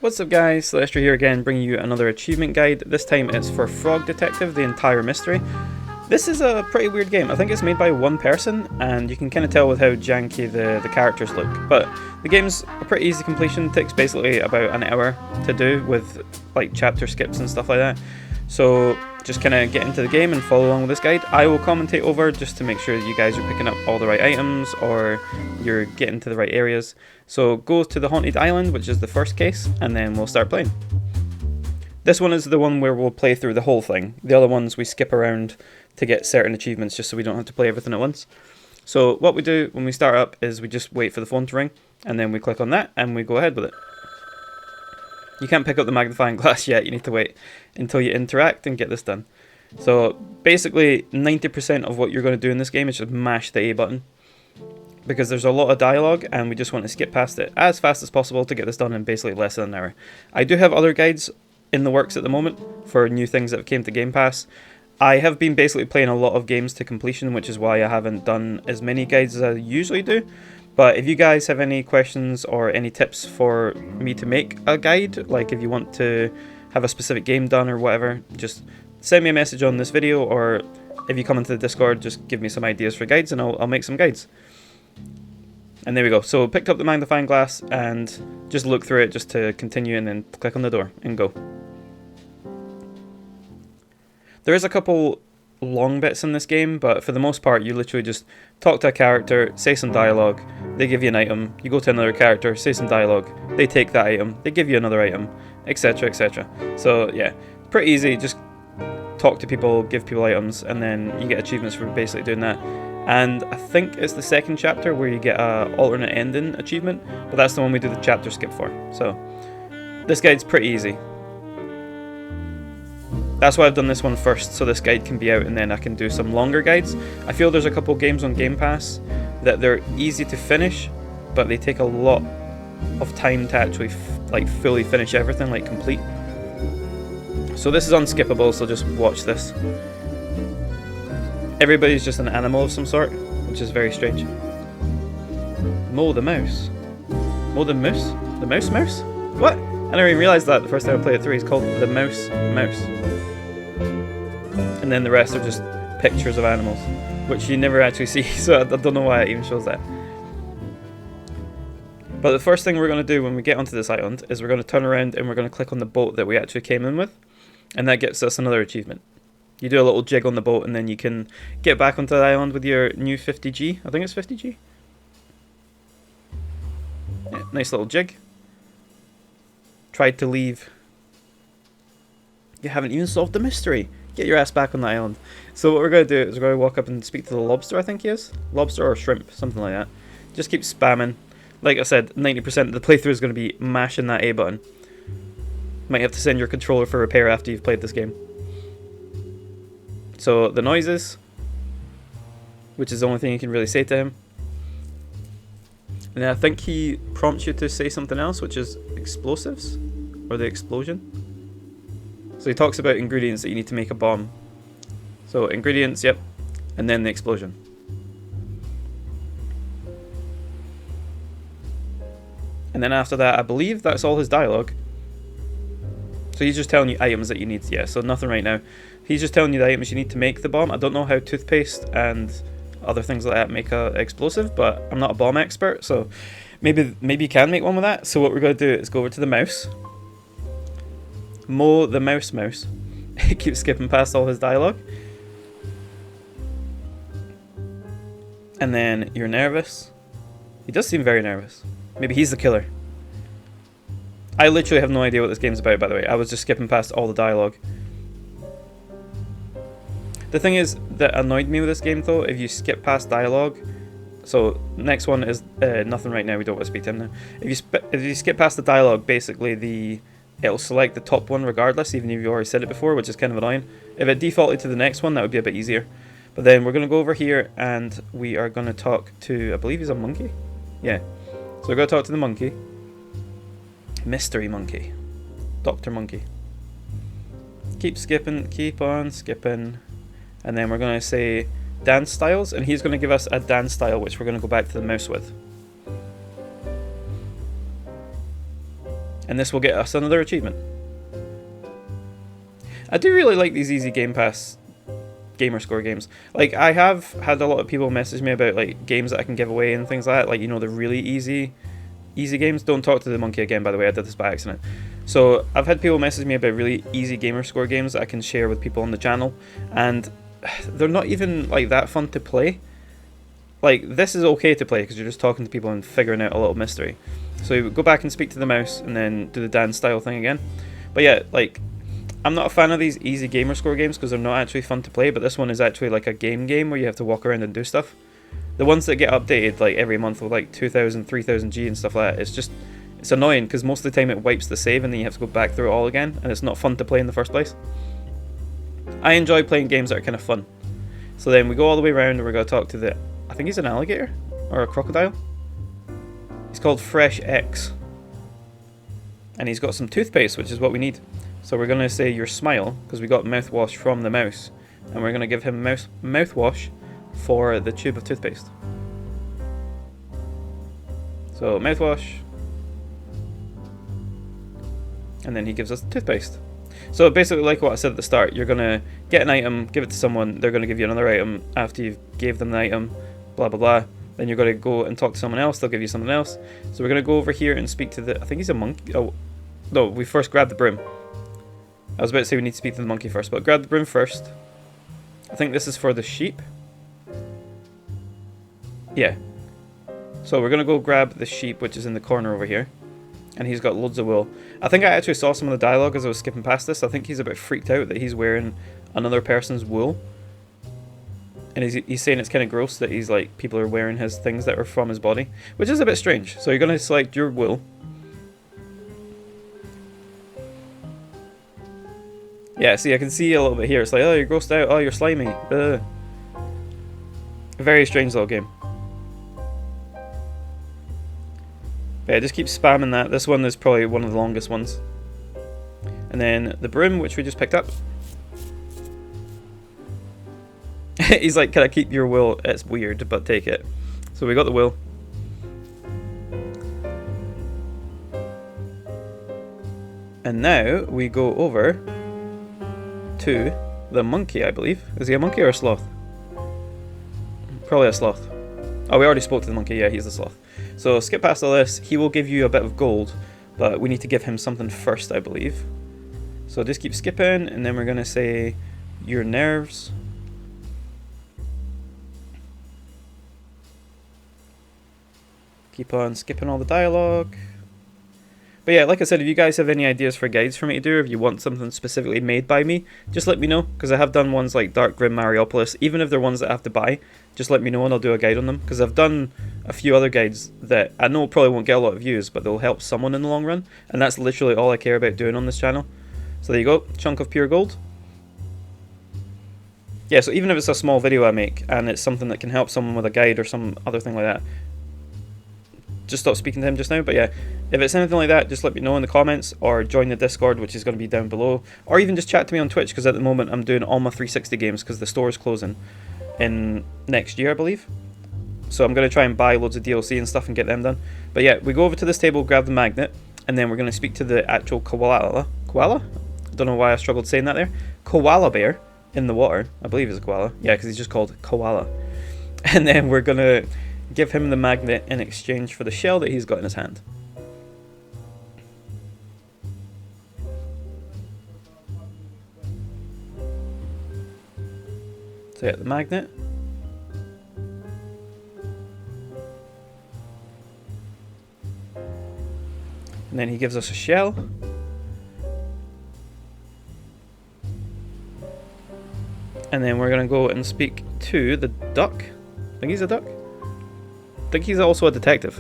What's up guys, Celestia here again, bringing you another achievement guide. This time it's for Frog Detective, the entire mystery. This is a pretty weird game. I think it's made by one person, and you can kind of tell with how janky the characters look. But the game's a pretty easy completion. It takes basically about an hour to do with like chapter skips and stuff like that. So just kind of get into the game and follow along with this guide. I will commentate over just to make sure that you guys are picking up all the right items or you're getting to the right areas. So go to the Haunted Island, which is the first case, and then we'll start playing. This one is the one where we'll play through the whole thing. The other ones we skip around to get certain achievements just so we don't have to play everything at once. So what we do when we start up is we just wait for the phone to ring, and then we click on that and we go ahead with it. You can't pick up the magnifying glass yet, you need to wait until you interact and get this done. So basically 90% of what you're going to do in this game is just mash the A button, because there's a lot of dialogue and we just want to skip past it as fast as possible to get this done in basically less than an hour. I do have other guides in the works at the moment for new things that came to Gamepass. I have been basically playing a lot of games to completion, which is why I haven't done as many guides as I usually do. But if you guys have any questions or any tips for me to make a guide, like if you want to have a specific game done or whatever, just send me a message on this video, or if you come into the Discord, just give me some ideas for guides and I'll make some guides. And there we go. So picked up the magnifying glass and just look through it just to continue, and then click on the door and go. There is a couple long bits in this game, but for the most part you literally just talk to a character, say some dialogue, they give you an item, you go to another character, say some dialogue, they take that item, they give you another item, etc, etc. So yeah, pretty easy. Just talk to people, give people items, and then you get achievements for basically doing that. And I think it's the second chapter where you get a alternate ending achievement, but that's the one we do the chapter skip for. So this guide's pretty easy. That's why I've done this one first, so this guide can be out and then I can do some longer guides. I feel there's a couple games on Game Pass that they're easy to finish, but they take a lot of time to actually fully finish everything, like complete. So this is unskippable, so just watch this. Everybody's just an animal of some sort, which is very strange. Mow the mouse. Mow the moose? The mouse mouse? What? I never even realised that the first time I played it through. He's called the mouse mouse. And then the rest are just pictures of animals, which you never actually see, so I don't know why it even shows that. But the first thing we're going to do when we get onto this island is we're going to turn around and we're going to click on the boat that we actually came in with, and that gets us another achievement. You do a little jig on the boat and then you can get back onto the island with your new 50G. I think it's 50G. Yeah, nice little jig. Tried to leave. You haven't even solved the mystery. Get your ass back on the island. So what we're going to do is we're going to walk up and speak to the lobster, I think he is. Lobster or shrimp, something like that. Just keep spamming. Like I said, 90% of the playthrough is going to be mashing that A button. Might have to send your controller for repair after you've played this game. So the noises, which is the only thing you can really say to him. And then I think he prompts you to say something else, which is explosives, or the explosion. So he talks about ingredients that you need to make a bomb. So ingredients, yep, and then the explosion. And then after that, I believe that's all his dialogue. So he's just telling you items that you need. Yeah, so nothing right now. He's just telling you the items you need to make the bomb. I don't know how toothpaste and other things like that make a explosive, but I'm not a bomb expert, so maybe you can make one with that. So what we're going to do is go over to the mouse. Mow the mouse mouse. He keeps skipping past all his dialogue. And then you're nervous. He does seem very nervous. Maybe he's the killer. I literally have no idea what this game's about, by the way. I was just skipping past all the dialogue. The thing is that annoyed me with this game though, if you skip past dialogue, so next one is nothing right now, we don't want to speak to him now. If you skip past the dialogue, basically it'll select the top one regardless, even if you already said it before, which is kind of annoying. If it defaulted to the next one, that would be a bit easier. But then we're going to go over here and we are going to talk to, I believe he's a monkey? Yeah. So we're going to talk to the monkey. Mystery monkey. Dr. Monkey. Keep skipping, keep on skipping. And then we're going to say dance styles, and he's going to give us a dance style which we're going to go back to the mouse with. And this will get us another achievement. I do really like these easy Game Pass gamer score games. Like, I have had a lot of people message me about like games that I can give away and things like that. Like, you know, the really easy games. Don't talk to the monkey again, by the way. I did this by accident. So I've had people message me about really easy gamer score games that I can share with people on the channel, and they're not even like that fun to play. Like, this is okay to play because you're just talking to people and figuring out a little mystery. So you go back and speak to the mouse and then do the dance style thing again. But yeah, like, I'm not a fan of these easy gamer score games because they're not actually fun to play, but this one is actually like a game where you have to walk around and do stuff. The ones that get updated like every month with like 2000, 3000 G and stuff like that, it's annoying because most of the time it wipes the save and then you have to go back through it all again, and it's not fun to play in the first place. I enjoy playing games that are kind of fun. So then we go all the way around and we're going to talk to the, I think he's an alligator or a crocodile. He's called Fresh X. And he's got some toothpaste, which is what we need. So we're going to say your smile, because we got mouthwash from the mouse. And we're going to give him mouthwash for the tube of toothpaste. So mouthwash. And then he gives us the toothpaste. So basically, like what I said at the start, you're going to get an item, give it to someone, they're going to give you another item after you gave them the item, blah blah blah. Then you're going to go and talk to someone else, they'll give you something else. So we're going to go over here and speak to the, I think he's a monkey. Oh, no, we first grab the broom. I was about to say we need to speak to the monkey first, but grab the broom first. I think this is for the sheep. Yeah. So we're going to go grab the sheep, which is in the corner over here. And he's got loads of wool. I think I actually saw some of the dialogue as I was skipping past this. I think he's a bit freaked out that he's wearing another person's wool. And he's saying it's kind of gross that he's like, people are wearing his things that are from his body. Which is a bit strange. So you're going to select your wool. Yeah, see, I can see a little bit here. It's like, oh, you're grossed out. Oh, you're slimy. Ugh. A very strange little game. But yeah, just keep spamming that. This one is probably one of the longest ones. And then the broom, which we just picked up. He's like, can I keep your wool? It's weird, but take it. So we got the wool. And now we go over to the monkey, I believe. Is he a monkey or a sloth? Probably a sloth. Oh, we already spoke to the monkey. Yeah, he's the sloth. So skip past all this. He will give you a bit of gold, but we need to give him something first, I believe. So just keep skipping, and then we're going to say your nerves. Keep on skipping all the dialogue. But yeah, like I said, if you guys have any ideas for guides for me to do, or if you want something specifically made by me, just let me know, because I have done ones like Dark Grim Mariopolis. Even if they're ones that I have to buy, just let me know and I'll do a guide on them, because I've done a few other guides that I know probably won't get a lot of views, but they'll help someone in the long run, and that's literally all I care about doing on this channel. So there you go, chunk of pure gold. Yeah, so even if it's a small video I make, and it's something that can help someone with a guide or some other thing like that, just stop speaking to him just now. But yeah, if it's anything like that, just let me know in the comments, or join the Discord, which is going to be down below, or even just chat to me on Twitch, because at the moment I'm doing all my 360 games because the store is closing in next year, I believe. So I'm going to try and buy loads of DLC and stuff and get them done. But yeah, we go over to this table, grab the magnet, and then we're going to speak to the actual koala? Don't know why I struggled saying that there. Koala bear in the water. I believe it's a koala. Yeah, because he's just called koala. And then we're going to give him the magnet in exchange for the shell that he's got in his hand. So yeah, the magnet. And then he gives us a shell. And then we're going to go and speak to the duck. I think he's a duck. I think he's also a detective.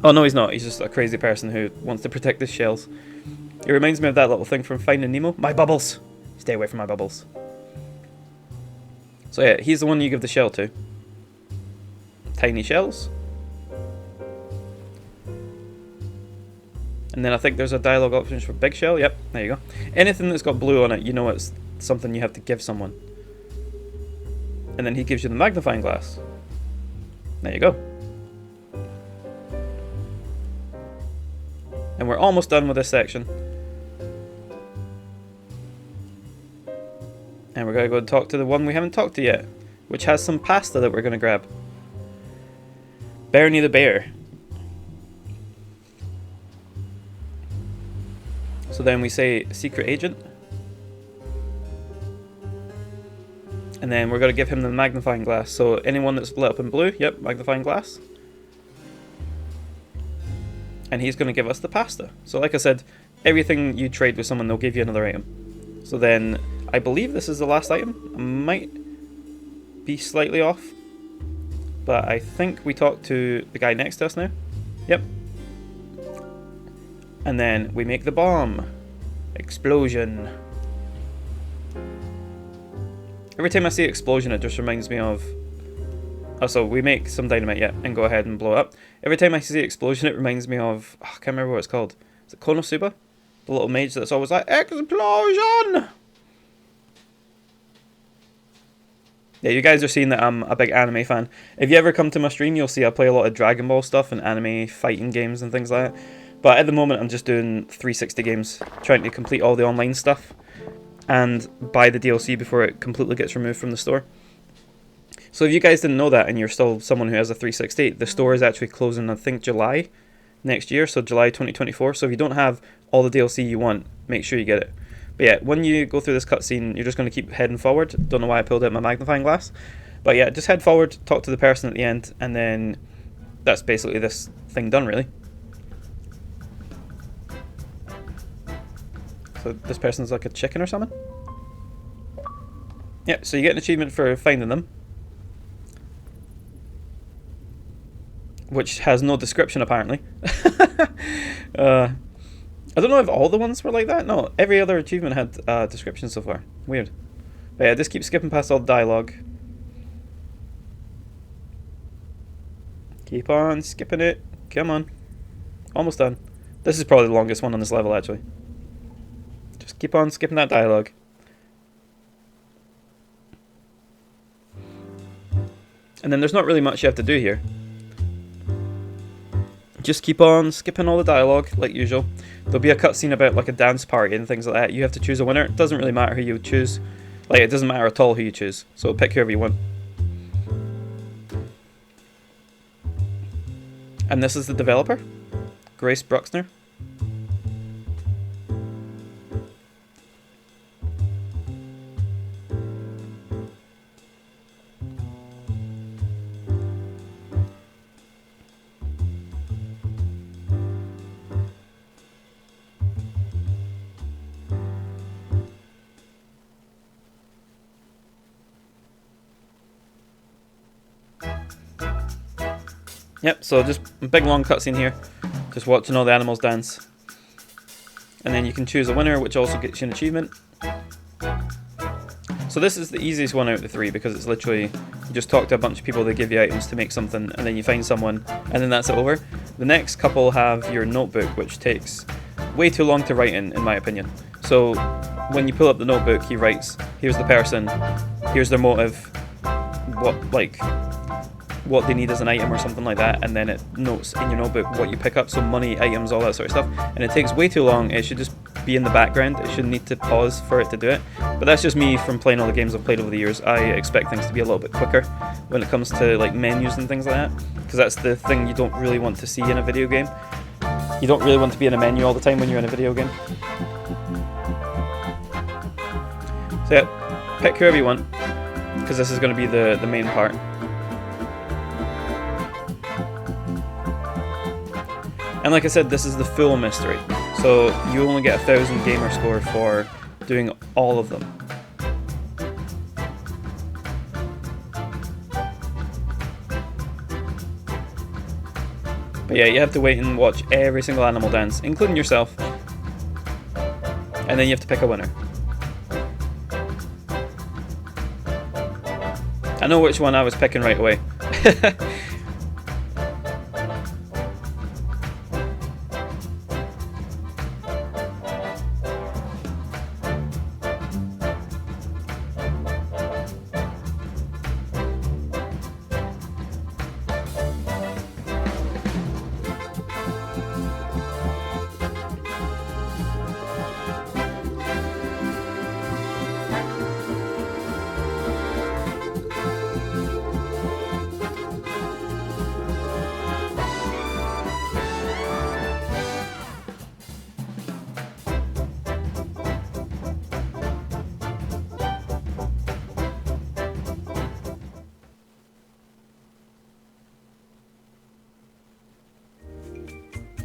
Oh no, he's not. He's just a crazy person who wants to protect his shells. It reminds me of that little thing from Finding Nemo. My bubbles! Stay away from my bubbles. So yeah, he's the one you give the shell to. Tiny shells. And then I think there's a dialogue options for big shell. Yep, there you go. Anything that's got blue on it, you know it's something you have to give someone. And then he gives you the magnifying glass. There you go. And we're almost done with this section. And we're going to go and talk to the one we haven't talked to yet, which has some pasta that we're going to grab. Bernie the bear. So then we say secret agent. And then we're going to give him the magnifying glass. So anyone that's lit up in blue, yep, magnifying glass. And he's going to give us the pasta. So like I said, everything you trade with someone, they'll give you another item. So then, I believe this is the last item. I might be slightly off. But I think we talk to the guy next to us now. Yep. And then we make the bomb. Explosion. Every time I see explosion, it just reminds me of... Oh, so we make some dynamite, yeah, and go ahead and blow it up. Every time I see explosion, it reminds me of... Oh, I can't remember what it's called. Is it Konosuba? The little mage that's always like, explosion! Yeah, you guys are seeing that I'm a big anime fan. If you ever come to my stream, you'll see I play a lot of Dragon Ball stuff and anime fighting games and things like that. But at the moment, I'm just doing 360 games, trying to complete all the online stuff and buy the DLC before it completely gets removed from the store. So if you guys didn't know that and you're still someone who has a 360, the store is actually closing, I think, July next year, so July 2024. So if you don't have all the DLC you want, make sure you get it. But yeah, when you go through this cutscene, you're just going to keep heading forward. Don't know why I pulled out my magnifying glass. But yeah, just head forward, talk to the person at the end, and then that's basically this thing done, really. So this person's like a chicken or something? Yeah, so you get an achievement for finding them. Which has no description, apparently. I don't know if all the ones were like that. No, every other achievement had a description so far. Weird. But yeah, just keep skipping past all the dialogue. Keep on skipping it. Come on. Almost done. This is probably the longest one on this level, actually. Just keep on skipping that dialogue. And then there's not really much you have to do here. Just keep on skipping all the dialogue, like usual. There'll be a cutscene about like a dance party and things like that. You have to choose a winner. It doesn't really matter who you choose. Like, it doesn't matter at all who you choose. So pick whoever you want. And this is the developer, Grace Bruxner. Yep, so just a big long cutscene here, just watching all the animals dance. And then you can choose a winner, which also gets you an achievement. So this is the easiest one out of the three, because it's literally, you just talk to a bunch of people, they give you items to make something, and then you find someone, and then that's it over. The next couple have your notebook, which takes way too long to write in my opinion. So when you pull up the notebook, he writes, here's the person, here's their motive, what they need as an item or something like that, and then it notes in your notebook what you pick up, so money, items, all that sort of stuff, and it takes way too long. It should just be in the background. It shouldn't need to pause for it to do it, but that's just me from playing all the games I've played over the years. I expect things to be a little bit quicker when it comes to like menus and things like that, because that's the thing you don't really want to see in a video game. You don't really want to be in a menu all the time when you're in a video game. So yeah, pick whoever you want, because this is going to be the main part. And like I said, this is the full mystery, so you only get 1,000 gamer score for doing all of them. But yeah, you have to wait and watch every single animal dance, including yourself, and then you have to pick a winner. I know which one I was picking right away.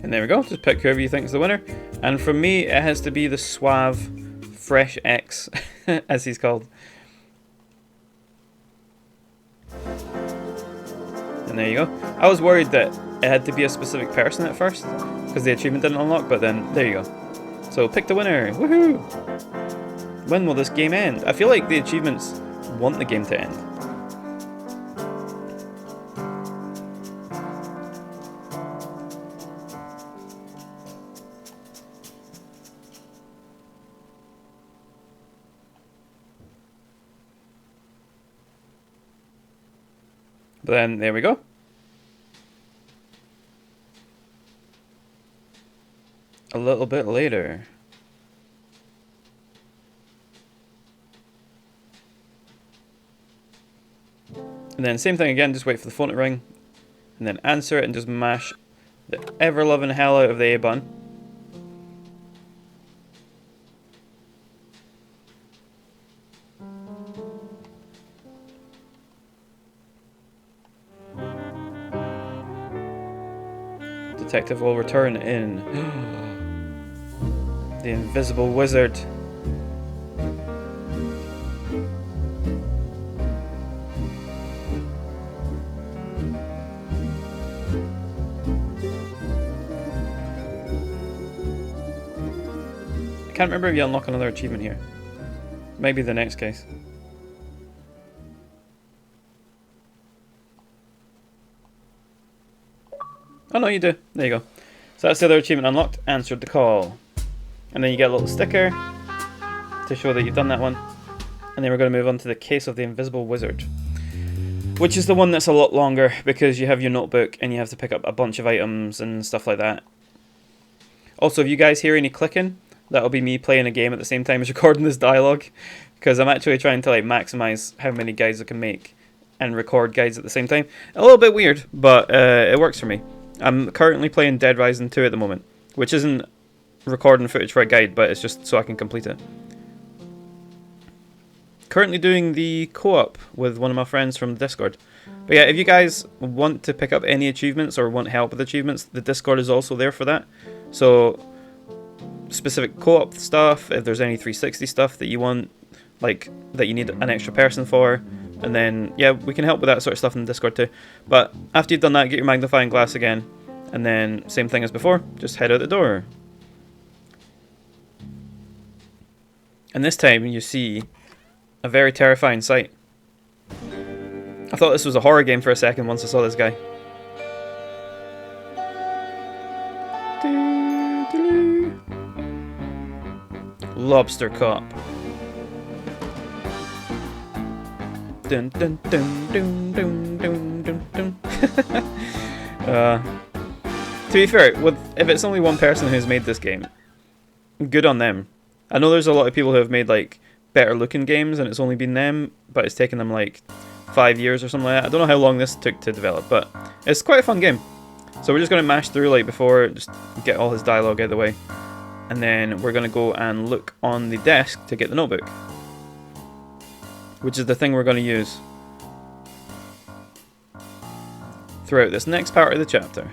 And there we go, just pick whoever you think is the winner. And for me, it has to be the Suave Fresh X, as he's called. And there you go. I was worried that it had to be a specific person at first, because the achievement didn't unlock, but then, there you go. So, pick the winner, woohoo! When will this game end? I feel like the achievements want the game to end. But then, there we go. A little bit later. And then same thing again, just wait for the phone to ring. And then answer it and just mash the ever-loving hell out of the A button. Detective will return in the invisible wizard. I can't remember if you unlock another achievement here. Maybe the next case. Oh no, you do. There you go. So that's the other achievement unlocked. Answered the call. And then you get a little sticker to show that you've done that one. And then we're going to move on to the case of the invisible wizard, which is the one that's a lot longer because you have your notebook and you have to pick up a bunch of items and stuff like that. Also, if you guys hear any clicking, that'll be me playing a game at the same time as recording this dialogue, because I'm actually trying to like maximize how many guides I can make and record guides at the same time. A little bit weird, but it works for me. I'm currently playing Dead Rising 2 at the moment, which isn't recording footage for a guide, but it's just so I can complete it. Currently doing the co-op with one of my friends from Discord. But yeah, if you guys want to pick up any achievements or want help with achievements, the Discord is also there for that. So specific co-op stuff, if there's any 360 stuff that you want, like that you need an extra person for, and then yeah, we can help with that sort of stuff in the Discord too. But after you've done that, get your magnifying glass again, and then same thing as before, just head out the door. And this time you see a very terrifying sight. I thought this was a horror game for a second once I saw this guy. Lobster Cop. Dun, dun, dun, dun, dun, dun, dun, dun. To be fair, if it's only one person who's made this game, good on them. I know there's a lot of people who have made like better looking games and it's only been them, but it's taken them like 5 years or something like that. I don't know how long this took to develop, but it's quite a fun game. So we're just going to mash through like before, just get all his dialogue out of the way. And then we're going to go and look on the desk to get the notebook, which is the thing we're going to use throughout this next part of the chapter.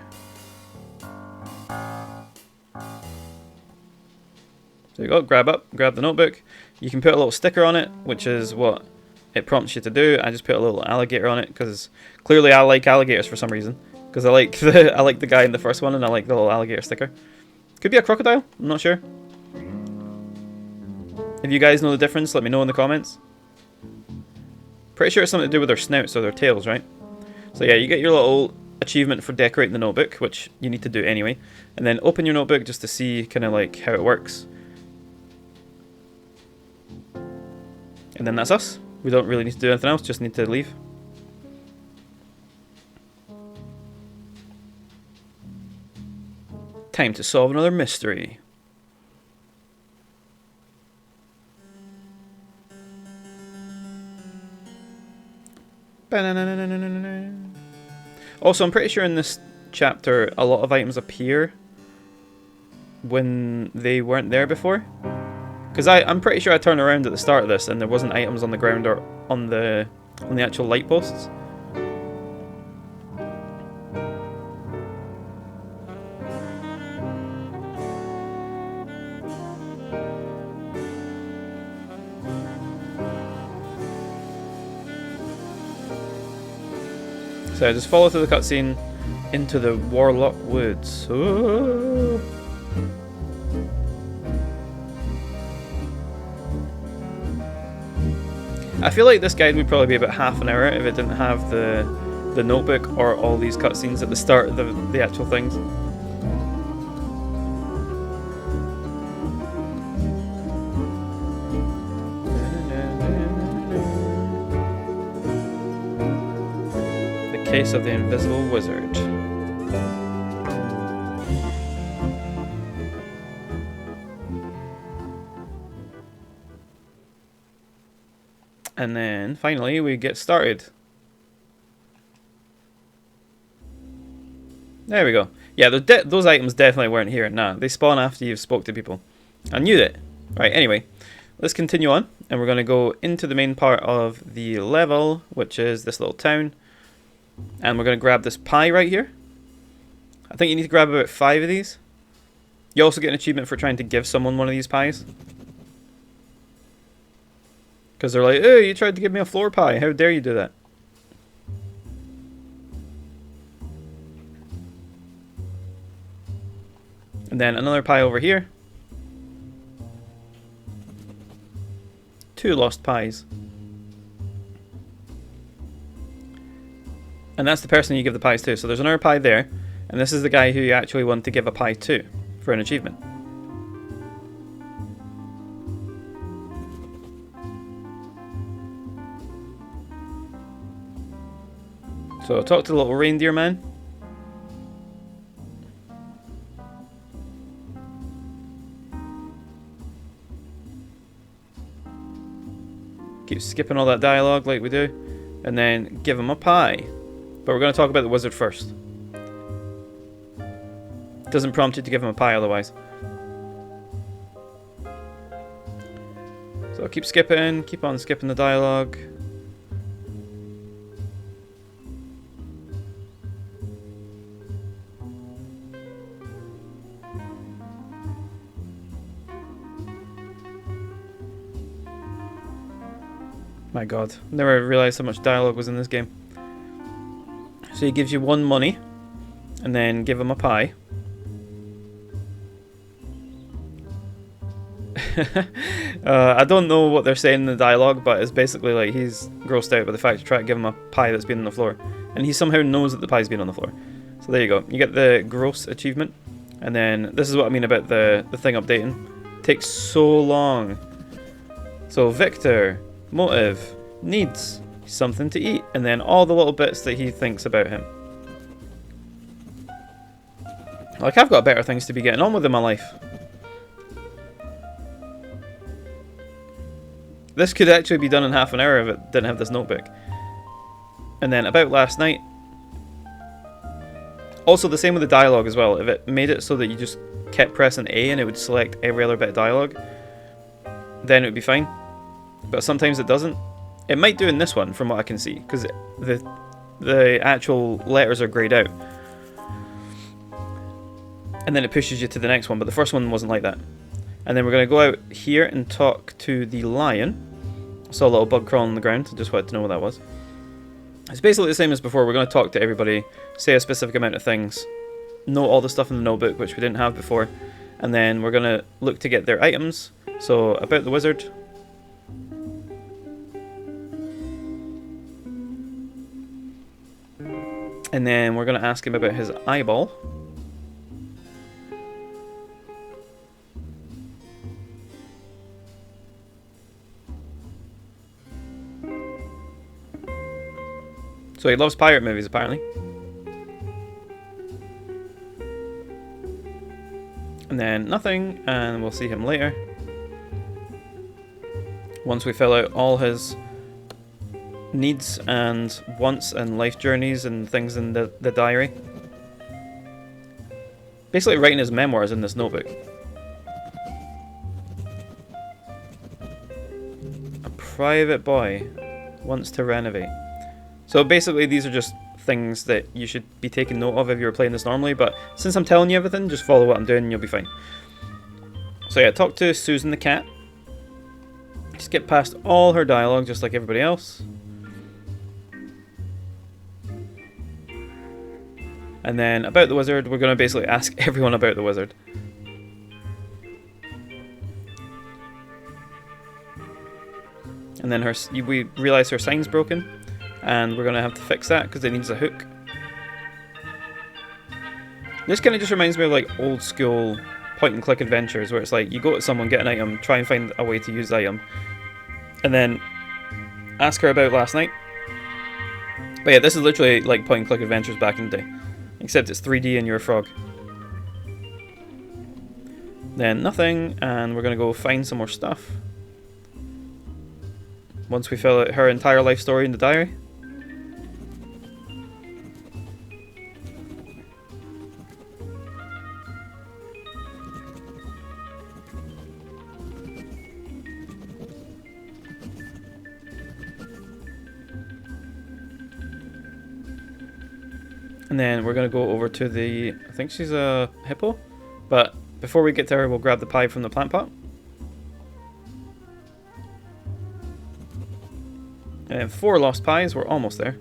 So you go, grab the notebook. You can put a little sticker on it, which is what it prompts you to do. I just put a little alligator on it because clearly I like alligators for some reason. Because I like the guy in the first one and I like the little alligator sticker. Could be a crocodile, I'm not sure. If you guys know the difference, let me know in the comments. Pretty sure it's something to do with their snouts or their tails, right? So yeah, you get your little achievement for decorating the notebook, which you need to do anyway. And then open your notebook just to see kind of like how it works. And then that's us. We don't really need to do anything else, just need to leave. Time to solve another mystery. Also, I'm pretty sure in this chapter a lot of items appear when they weren't there before. Because I'm pretty sure I turned around at the start of this and there wasn't items on the ground or on the actual light posts. So just follow through the cutscene into the Warlock Woods. Oh. I feel like this guide would probably be about half an hour if it didn't have the notebook or all these cutscenes at the start of the actual things. The Case of the Invisible Wizard. And then finally we get started. There we go. Yeah, those items definitely weren't here. Nah, they spawn after you've spoke to people. I knew that. Right, anyway, let's continue on. And we're going to go into the main part of the level, which is this little town. And we're going to grab this pie right here. I think you need to grab about 5 of these. You also get an achievement for trying to give someone one of these pies. Because they're like, oh, you tried to give me a floor pie. How dare you do that? And then another pie over here. 2 lost pies. And that's the person you give the pies to. So there's another pie there. And this is the guy who you actually want to give a pie to for an achievement. So talk to the little reindeer man. Keep skipping all that dialogue like we do. And then give him a pie. But we're going to talk about the wizard first. Doesn't prompt you to give him a pie otherwise. So keep skipping, keep on skipping the dialogue. My god, never realised how much dialogue was in this game. So he gives you 1 money, and then give him a pie. I don't know what they're saying in the dialogue, but it's basically like he's grossed out by the fact you try to give him a pie that's been on the floor. And he somehow knows that the pie's been on the floor. So there you go, you get the gross achievement. And then, this is what I mean about the thing updating. It takes so long. So Victor... motive, needs something to eat, and then all the little bits that he thinks about him. Like, I've got better things to be getting on with in my life. This could actually be done in half an hour if it didn't have this notebook. And then about last night. Also the same with the dialogue as well. If it made it so that you just kept pressing A and it would select every other bit of dialogue, then it would be fine. But sometimes it doesn't. It might do in this one, from what I can see, because the actual letters are greyed out. And then it pushes you to the next one, but the first one wasn't like that. And then we're going to go out here and talk to the lion. I saw a little bug crawling on the ground, I just wanted to know what that was. It's basically the same as before. We're going to talk to everybody, say a specific amount of things, note all the stuff in the notebook, which we didn't have before, and then we're going to look to get their items. So, about the wizard. And then we're going to ask him about his eyeball. So he loves pirate movies, apparently. And then nothing, and we'll see him later. Once we fill out all his needs and wants and life journeys and things in the diary. Basically writing his memoirs in this notebook. A private boy wants to renovate. So basically these are just things that you should be taking note of if you were playing this normally, but since I'm telling you everything, just follow what I'm doing and you'll be fine. So yeah, talk to Susan the cat. Just get past all her dialogue just like everybody else. And then about the wizard, we're going to basically ask everyone about the wizard. And then we realise her sign's broken, and we're going to have to fix that because it needs a hook. This kind of just reminds me of like old school point and click adventures where it's like you go to someone, get an item, try and find a way to use the item, and then ask her about last night. But yeah, this is literally like point and click adventures back in the day, except it's 3D and you're a frog. Then nothing, and we're going to go find some more stuff. Once we fill out her entire life story in the diary. And then we're going to go over to the... I think she's a hippo. But before we get to her, we'll grab the pie from the plant pot. And 4 lost pies. We're almost there.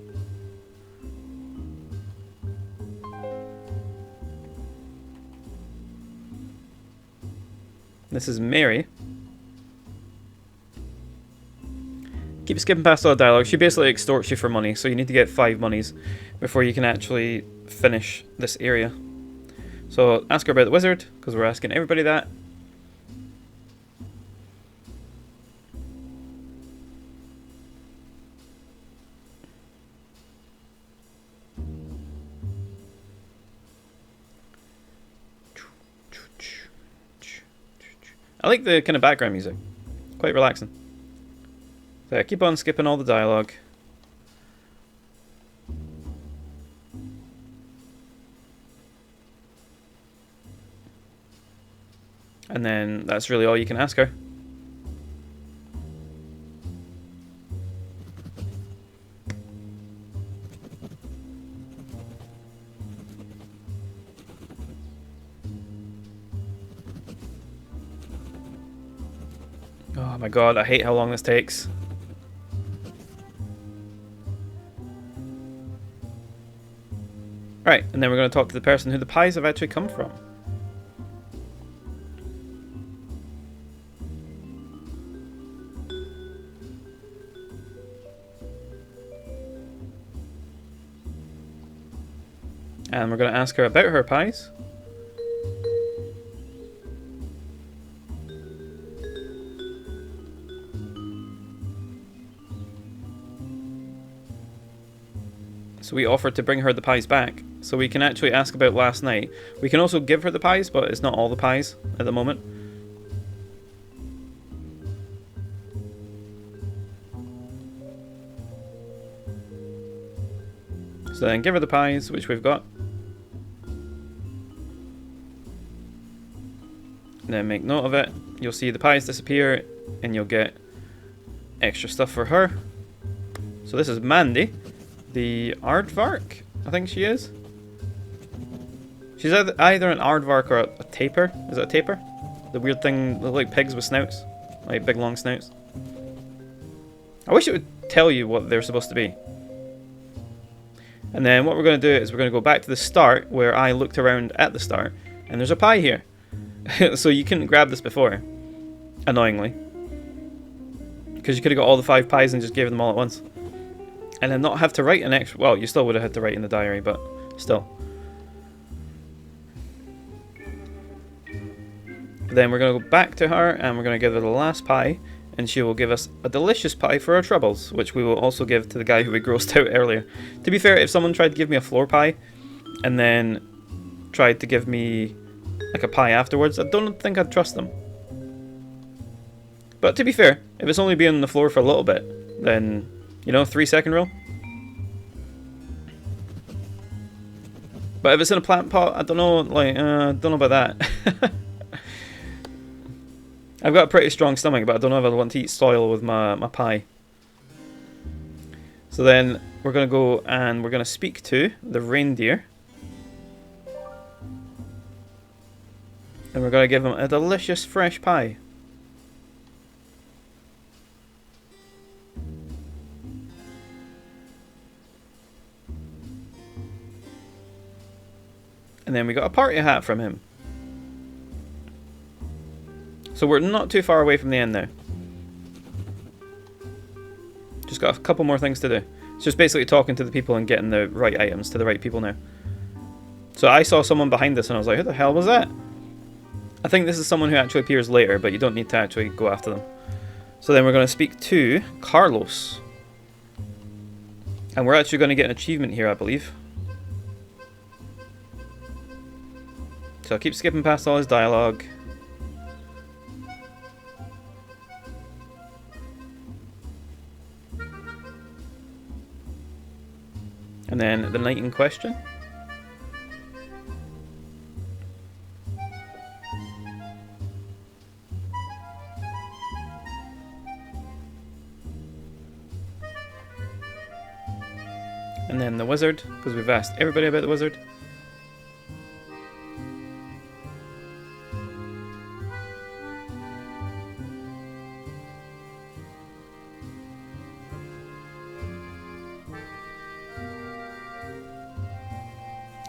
This is Mary. Keep skipping past all the dialogue. She basically extorts you for money, so you need to get 5 monies before you can actually finish this area. So ask her about the wizard, because we're asking everybody that. I like the kind of background music. Quite relaxing. So keep on skipping all the dialogue. And then that's really all you can ask her. Oh my god, I hate how long this takes. Right, and then we're going to talk to the person who the pies have actually come from. And we're going to ask her about her pies. So we offered to bring her the pies back, so we can actually ask about last night. We can also give her the pies, but it's not all the pies at the moment. So then give her the pies, which we've got. And then make note of it. You'll see the pies disappear, and you'll get extra stuff for her. So this is Mandy. The aardvark, I think she is. She's either an aardvark or a tapir. Is it a tapir? The weird thing, look like pigs with snouts. Like big long snouts. I wish it would tell you what they're supposed to be. And then what we're going to do is we're going to go back to the start where I looked around at the start. And there's a pie here. So you couldn't grab this before. Annoyingly. Because you could have got all the 5 pies and just gave them all at once. And then not have to write an extra... Well, you still would have had to write in the diary, but still. Then we're going to go back to her, and we're going to give her the last pie, and she will give us a delicious pie for our troubles, which we will also give to the guy who we grossed out earlier. To be fair, if someone tried to give me a floor pie, and then tried to give me like a pie afterwards, I don't think I'd trust them. But to be fair, if it's only being on the floor for a little bit, then... You know, 3-second rule. But if it's in a plant pot, I don't know. Like, don't know about that. I've got a pretty strong stomach, but I don't know if I want to eat soil with my pie. So then we're gonna go and we're gonna speak to the reindeer, and we're gonna give him a delicious fresh pie. And then we got a party hat from him. So we're not too far away from the end now. Just got a couple more things to do. It's just basically talking to the people and getting the right items to the right people now. So I saw someone behind us and I was like, who the hell was that? I think this is someone who actually appears later, but you don't need to actually go after them. So then we're going to speak to Carlos. And we're actually going to get an achievement here, I believe. So I'll keep skipping past all his dialogue. And then the knight in question. And then the wizard, because we've asked everybody about the wizard.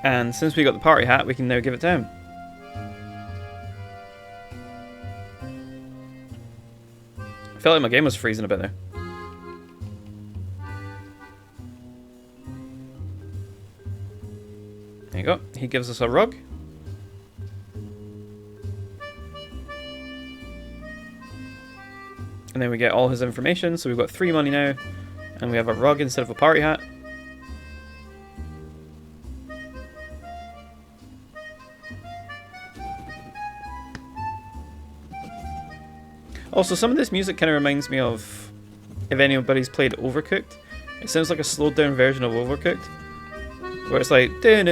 And since we got the party hat, we can now give it to him. I felt like my game was freezing a bit there. There you go. He gives us a rug. And then we get all his information. So we've got 3 money now. And we have a rug instead of a party hat. Also, some of this music kind of reminds me of, if anybody's played Overcooked, it sounds like a slowed down version of Overcooked, where it's like don't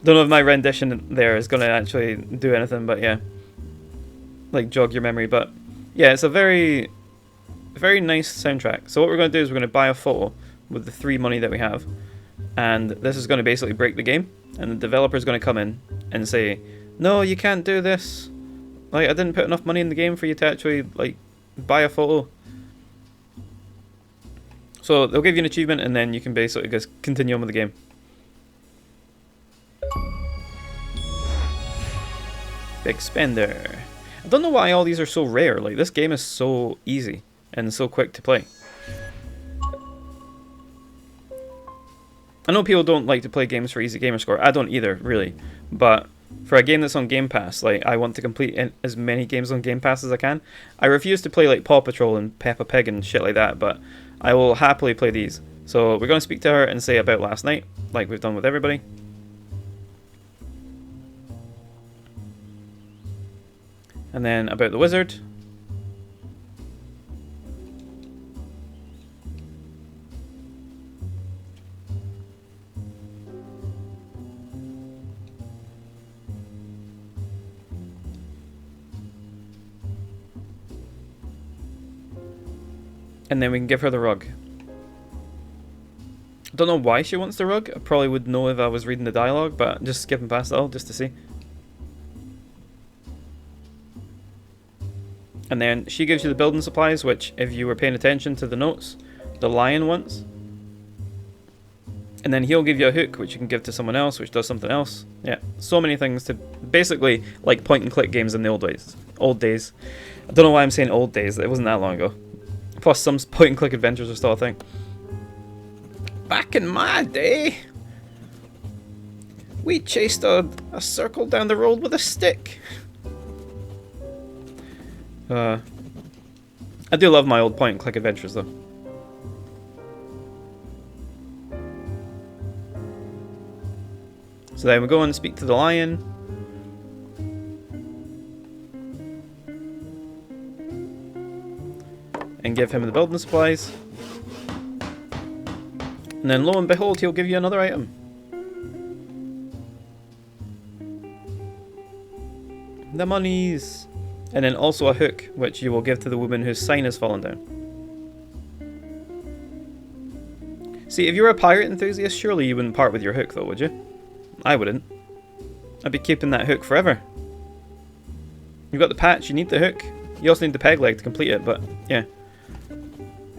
know if my rendition there is going to actually do anything, but yeah, like jog your memory. But yeah, it's a very nice soundtrack. So what we're going to do is we're going to buy a photo with the 3 money that we have, and this is going to basically break the game. And the developer is going to come in and say, no, you can't do this. Like, I didn't put enough money in the game for you to actually, like, buy a photo. So they'll give you an achievement and then you can basically just continue on with the game. Big spender. I don't know why all these are so rare. Like, this game is so easy and so quick to play. I know people don't like to play games for easy gamer score. I don't either, really. But for a game that's on Game Pass, like, I want to complete as many games on Game Pass as I can. I refuse to play like Paw Patrol and Peppa Pig and shit like that, but I will happily play these. So we're going to speak to her and say about last night, like we've done with everybody. And then about the wizard. And then we can give her the rug. I don't know why she wants the rug. I probably would know if I was reading the dialogue, but just skipping past it all just to see. And then she gives you the building supplies, which, if you were paying attention to the notes, the lion wants. And then he'll give you a hook, which you can give to someone else, which does something else. Yeah, so many things to... Basically, like point-and-click games in the old days. Old days. I don't know why I'm saying old days. It wasn't that long ago. Plus, some point-and-click adventures are still a thing. Back in my day, we chased a circle down the road with a stick. I do love my old point-and-click adventures, though. So then we go and speak to the lion. And give him the building supplies. And then lo and behold, he'll give you another item. The monies! And then also a hook, which you will give to the woman whose sign has fallen down. See, if you were a pirate enthusiast, surely you wouldn't part with your hook though, would you? I wouldn't. I'd be keeping that hook forever. You've got the patch, you need the hook. You also need the peg leg to complete it, but yeah.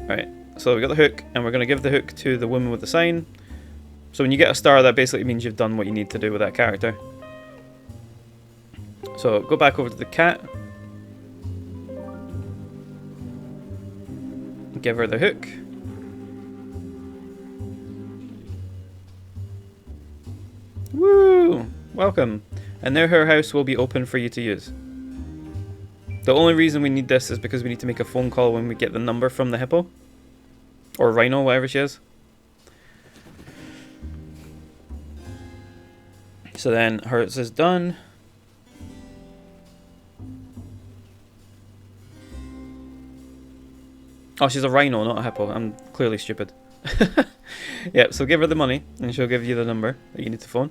Right, So we got the hook, and we're going to give the hook to the woman with the sign. So when you get a star, that basically means you've done what you need to do with that character. So go back over to the cat. Give her the hook. Woo! Welcome. And now her house will be open for you to use. The only reason we need this is because we need to make a phone call when we get the number from the hippo. Or rhino, whatever she is. So then hers is done. Oh, she's a rhino, not a hippo. I'm clearly stupid. Yep, so give her the money, and she'll give you the number that you need to phone.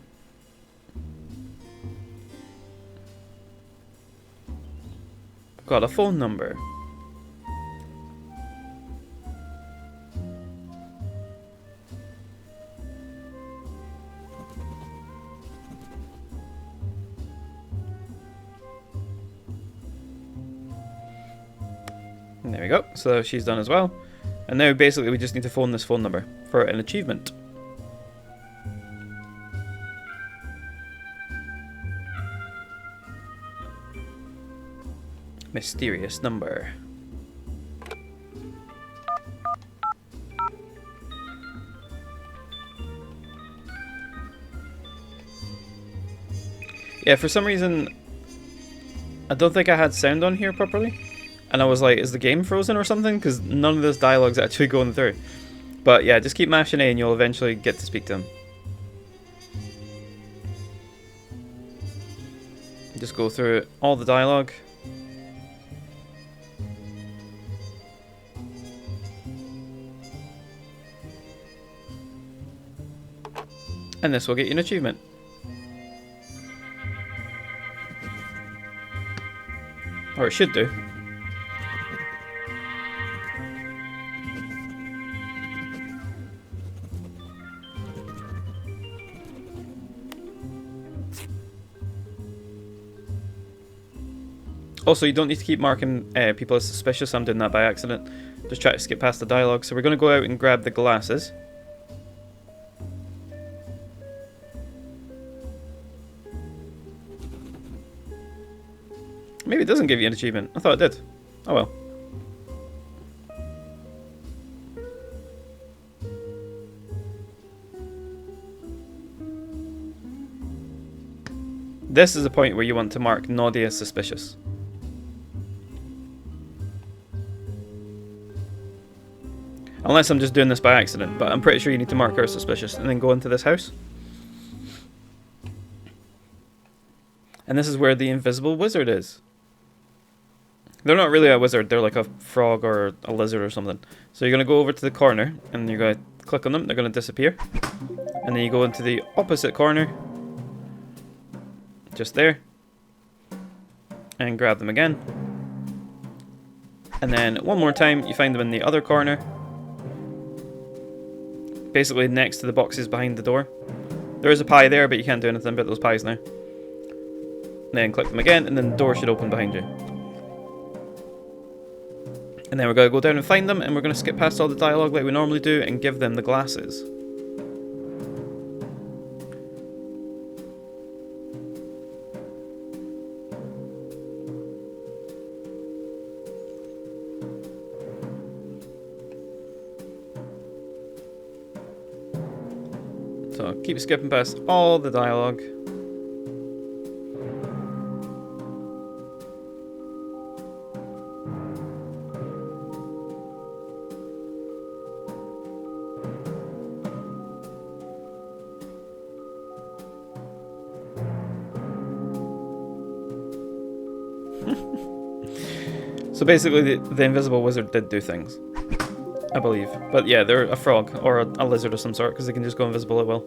Got a phone number. And there we go, so she's done as well. And now basically we just need to phone this phone number for an achievement. Mysterious number. Yeah, for some reason I don't think I had sound on here properly. And I was like, is the game frozen or something? Because none of this dialogue's actually going through. But yeah, just keep mashing A and you'll eventually get to speak to him. Just go through all the dialogue. And this will get you an achievement. Or it should do. Also, you don't need to keep marking people as suspicious. I'm doing that by accident. Just try to skip past the dialogue. So we're going to go out and grab the glasses. Maybe it doesn't give you an achievement. I thought it did. Oh well. This is the point where you want to mark Noddy as suspicious. Unless I'm just doing this by accident, but I'm pretty sure you need to mark her as suspicious and then go into this house. And this is where the invisible wizard is. They're not really a wizard, they're like a frog or a lizard or something. So you're going to go over to the corner and you're going to click on them, they're going to disappear. And then you go into the opposite corner. Just there. And grab them again. And then one more time, you find them in the other corner. Basically next to the boxes behind the door. There is a pie there, but you can't do anything about those pies now. And then click them again, and then the door should open behind you. And then we're going to go down and find them, and we're going to skip past all the dialogue like we normally do, and give them the glasses. So keep skipping past all the dialogue. So basically the invisible wizard did do things, I believe. But yeah, they're a frog or a lizard of some sort because they can just go invisible at will.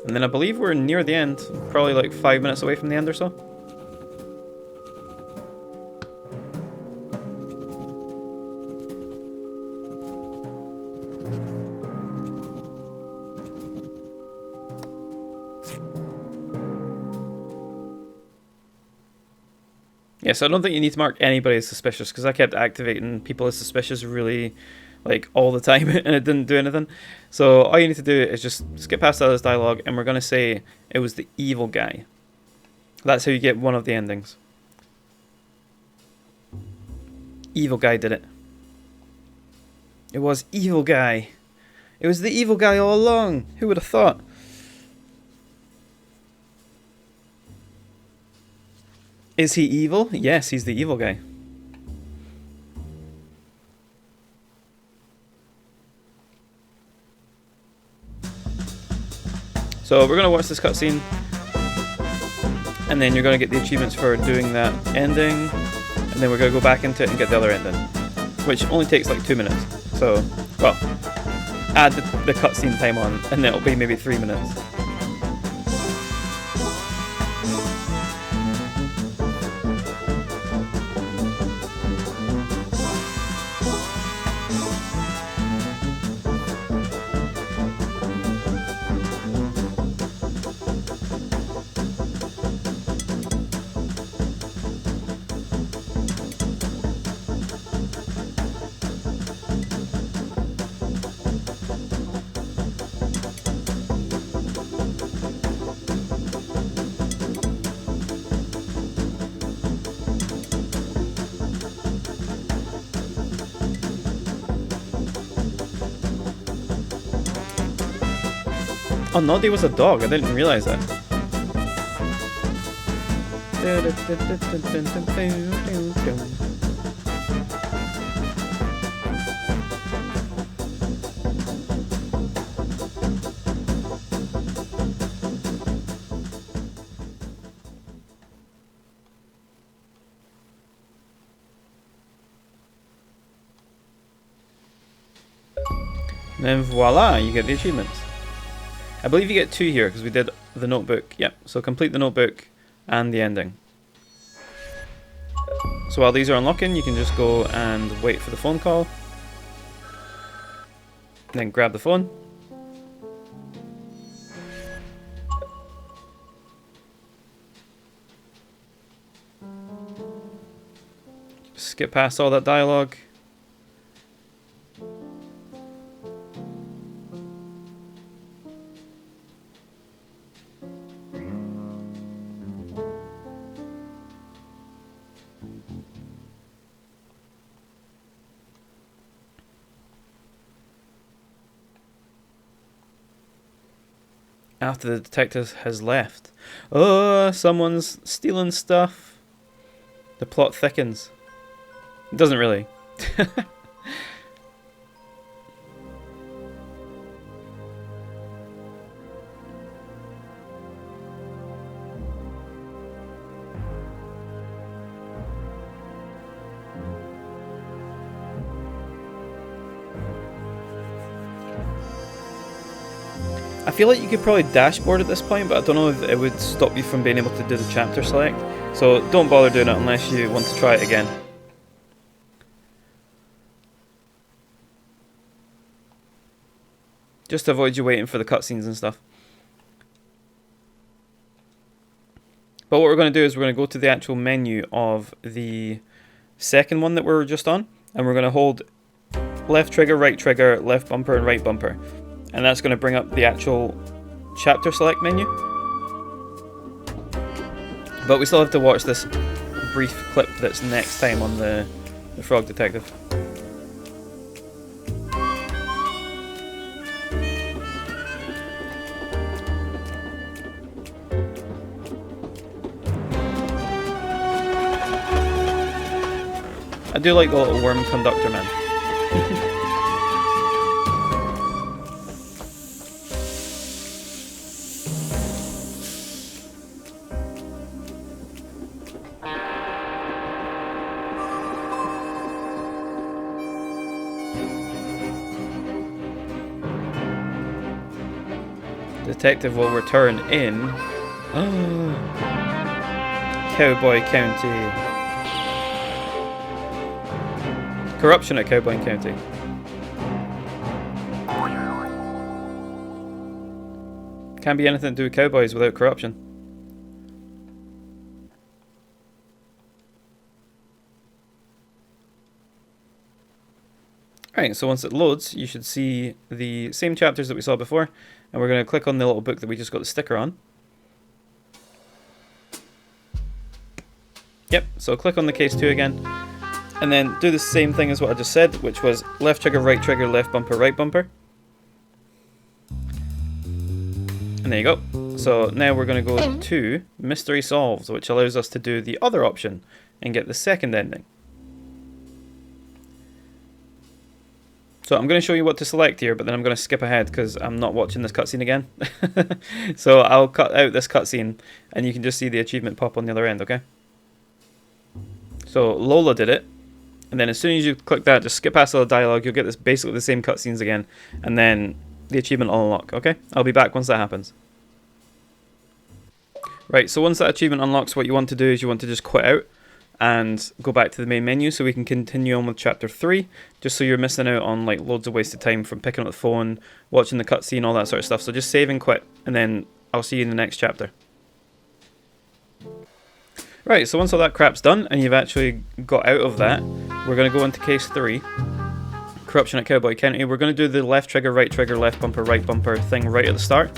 And then I believe we're near the end, probably like 5 minutes away from the end or so. Yeah, so I don't think you need to mark anybody as suspicious, because I kept activating people as suspicious really, like, all the time, and it didn't do anything. So all you need to do is just skip past all this dialogue, and we're going to say it was the evil guy. That's how you get one of the endings. Evil guy did it. It was evil guy. It was the evil guy all along. Who would have thought? Is he evil? Yes, he's the evil guy. So we're going to watch this cutscene, and then you're going to get the achievements for doing that ending, and then we're going to go back into it and get the other ending, which only takes like 2 minutes. So, well, add the cutscene time on, and then it'll be maybe 3 minutes. Oh, Noddy was a dog. I didn't realize that. And then voila, you get the achievements. I believe you get 2 here because we did the notebook. Yep, so complete the notebook and the ending. So while these are unlocking, you can just go and wait for the phone call. And then grab the phone. Skip past all that dialogue. After the detective has left. Oh, someone's stealing stuff. The plot thickens. It doesn't really. I feel like you could probably dashboard at this point, but I don't know if it would stop you from being able to do the chapter select. So don't bother doing it unless you want to try it again. Just to avoid you waiting for the cutscenes and stuff. But what we're going to do is we're going to go to the actual menu of the second one that we were just on, and we're going to hold left trigger, left bumper, and right bumper. And that's going to bring up the actual chapter select menu. But we still have to watch this brief clip that's next time on the Frog Detective. I do like the little worm conductor man. Detective will return in Cowboy County. Corruption at Cowboy County. Can't be anything to do with cowboys without corruption. Right, so once it loads, you should see the same chapters that we saw before, and we're going to click on the little book that we just got the sticker on. Yep, so click on the case 2 again, and then do the same thing as what I just said, which was left trigger, left bumper, right bumper. And there you go. So now we're going to go to Mystery Solved, which allows us to do the other option and get the second ending. So I'm going to show you what to select here, but then I'm going to skip ahead because I'm not watching this cutscene again. So I'll cut out this cutscene and you can just see the achievement pop on the other end, okay? So Lola did it, and then as soon as you click that, just skip past all the dialogue, you'll get this basically the same cutscenes again, and then the achievement will unlock, okay? I'll be back once that happens. Right, so once that achievement unlocks, what you want to do is you want to just quit out and go back to the main menu so we can continue on with chapter 3, just so you're missing out on like loads of wasted time from picking up the phone, watching the cutscene, all that sort of stuff. So just save and quit, and then I'll see you in the next chapter. Right, so once all that crap's done and you've actually got out of that, we're going to go into case 3, corruption at Cowboy County. We're going to do the left trigger, left bumper, right bumper thing right at the start,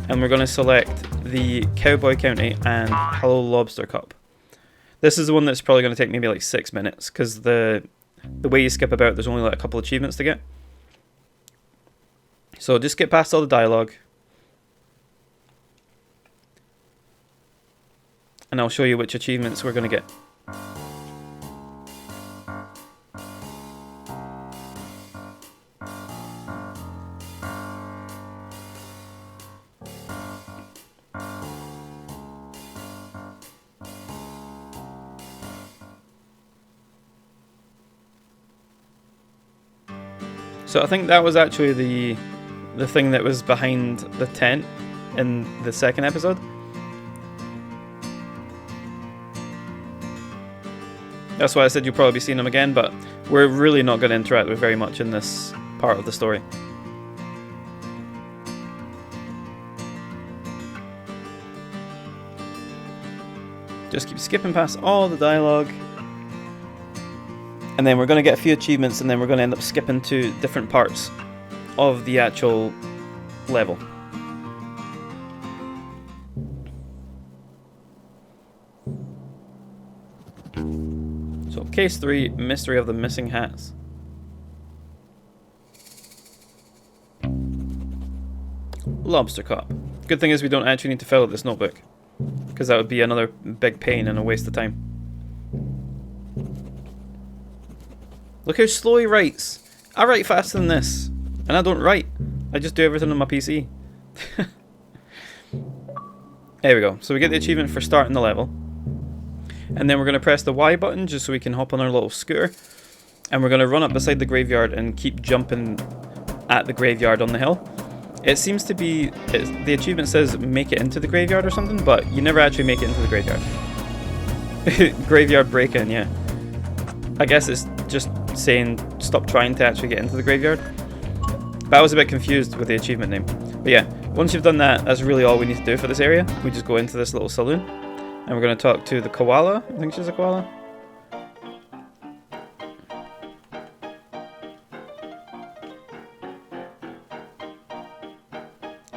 and we're going to select the Cowboy County and Hello Lobster Cup. This is the one that's probably going to take maybe like 6 minutes, because the way you skip about, there's only like a couple achievements to get. So just get past all the dialogue, and I'll show you which achievements we're going to get. So I think that was actually the thing that was behind the tent in the second episode. That's why I said you'll probably be seeing them again, but we're really not going to interact with very much in this part of the story. Just keep skipping past all the dialogue. And then we're going to get a few achievements, and then we're going to end up skipping to different parts of the actual level. So, case 3, Mystery of the Missing Hats. Lobster Cup. Good thing is we don't actually need to fill out this notebook, because that would be another big pain and a waste of time. Look how slow he writes. I write faster than this, and I don't write. I just do everything on my PC. There we go. So we get the achievement for starting the level. And then we're going to press the Y button just so we can hop on our little scooter. And we're going to run up beside the graveyard and keep jumping at the graveyard on the hill. It seems to be... the achievement says make it into the graveyard or something, but you never actually make it into the graveyard. Graveyard break-in, yeah. I guess it's just saying stop trying to actually get into the graveyard. But I was a bit confused with the achievement name. But yeah, once you've done that, that's really all we need to do for this area. We just go into this little saloon, and we're going to talk to the koala. I think she's a koala.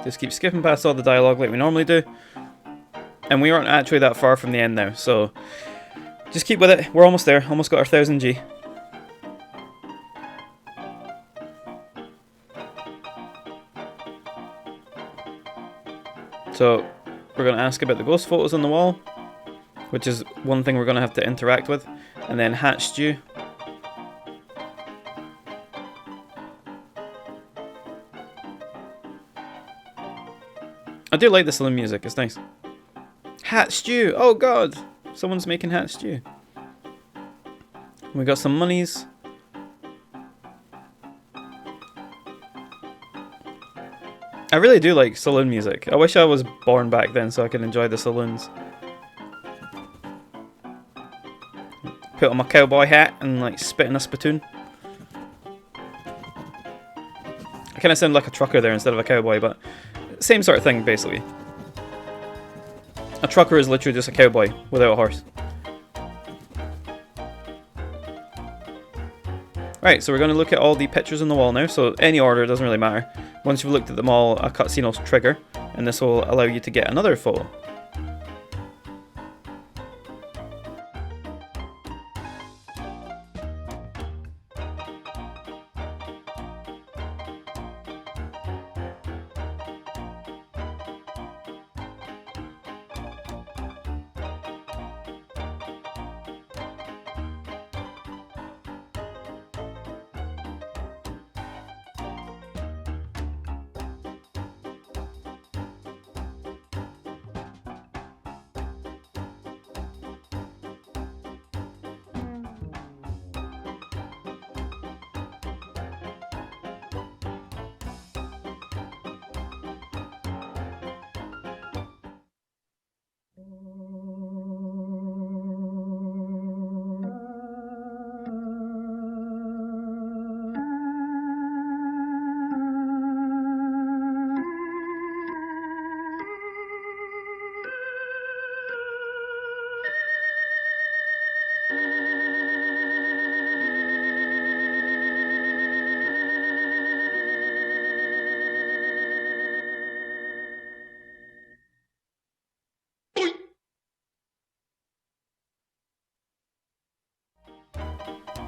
Just keep skipping past all the dialogue like we normally do. And we aren't actually that far from the end now, so just keep with it. We're almost there. Almost got our 1000 G. So we're going to ask about the ghost photos on the wall, which is one thing we're going to have to interact with. And then hat stew. I do like the saloon music, it's nice. Hat stew! Oh god! Someone's making hat stew. We got some monies. I really do like saloon music. I wish I was born back then so I could enjoy the saloons. Put on my cowboy hat and like spit in a spittoon. I kind of sound like a trucker there instead of a cowboy, but same sort of thing basically. A trucker is literally just a cowboy without a horse. Right, so we're going to look at all the pictures on the wall now, so any order doesn't really matter. Once you've looked at them all, a cutscene will trigger, and this will allow you to get another photo.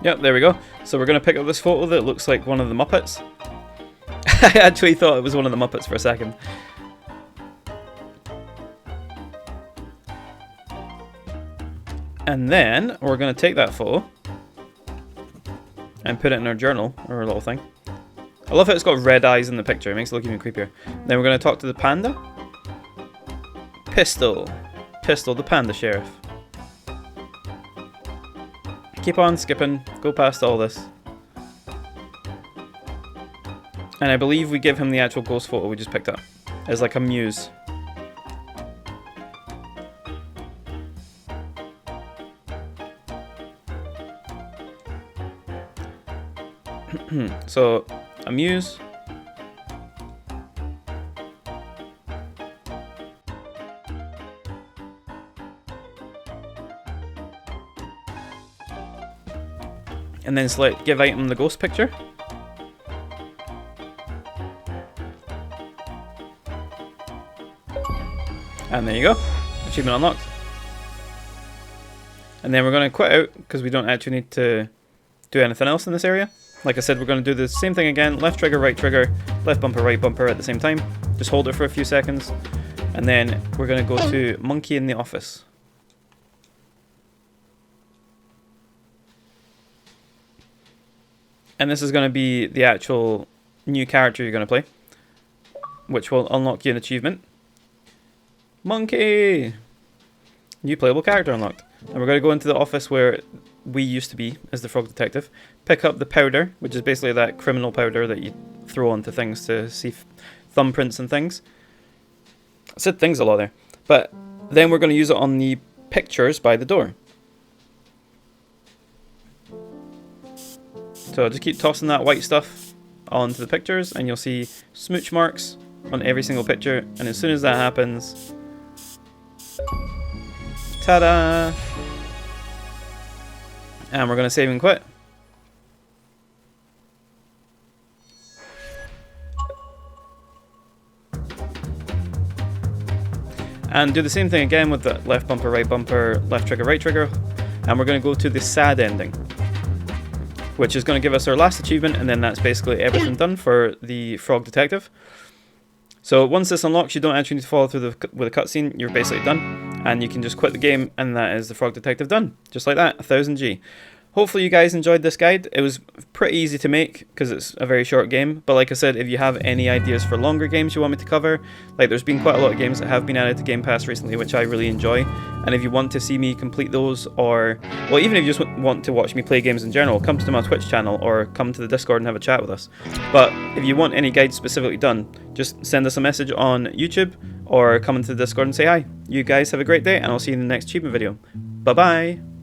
Yep, there we go. So we're going to pick up this photo that looks like one of the Muppets. I actually thought it was one of the Muppets for a second. And then we're going to take that photo and put it in our journal, or our little thing. I love how it's got red eyes in the picture, it makes it look even creepier. Then we're going to talk to the panda. Pistol. Pistol, the panda sheriff. Keep on skipping, go past all this. And I believe we give him the actual ghost photo we just picked up as like a muse. So, a muse. And then select give item the ghost picture. And there you go. Achievement unlocked. And then we're going to quit out because we don't actually need to do anything else in this area. Like I said, we're going to do the same thing again. Left trigger, right bumper, right bumper at the same time. Just hold it for a few seconds. And then we're going to go to Monkey in the Office. And this is going to be the actual new character you're going to play, which will unlock you an achievement. Monkey! New playable character unlocked. And we're going to go into the office where we used to be as the Frog Detective. Pick up the powder, which is basically that criminal powder that you throw onto things to see thumbprints and things. I said things a lot there. But then we're going to use it on the pictures by the door. So just keep tossing that white stuff onto the pictures and you'll see smooch marks on every single picture. And as soon as that happens, ta-da! And we're going to save and quit. And do the same thing again with the left bumper, left trigger, right trigger. And we're going to go to the sad ending, which is going to give us our last achievement, and then that's basically everything done for the Frog Detective. So once this unlocks, you don't actually need to follow through with a cutscene, you're basically done. And you can just quit the game, and that is the Frog Detective done. Just like that, 1000G. Hopefully you guys enjoyed this guide. It was pretty easy to make, because it's a very short game. But like I said, if you have any ideas for longer games you want me to cover, like there's been quite a lot of games that have been added to Gamepass recently, which I really enjoy. And if you want to see me complete those, or, well, even if you just want to watch me play games in general, come to my Twitch channel, or come to the Discord and have a chat with us. But if you want any guides specifically done, just send us a message on YouTube, or come into the Discord and say hi. You guys have a great day, and I'll see you in the next achievement video. Bye-bye!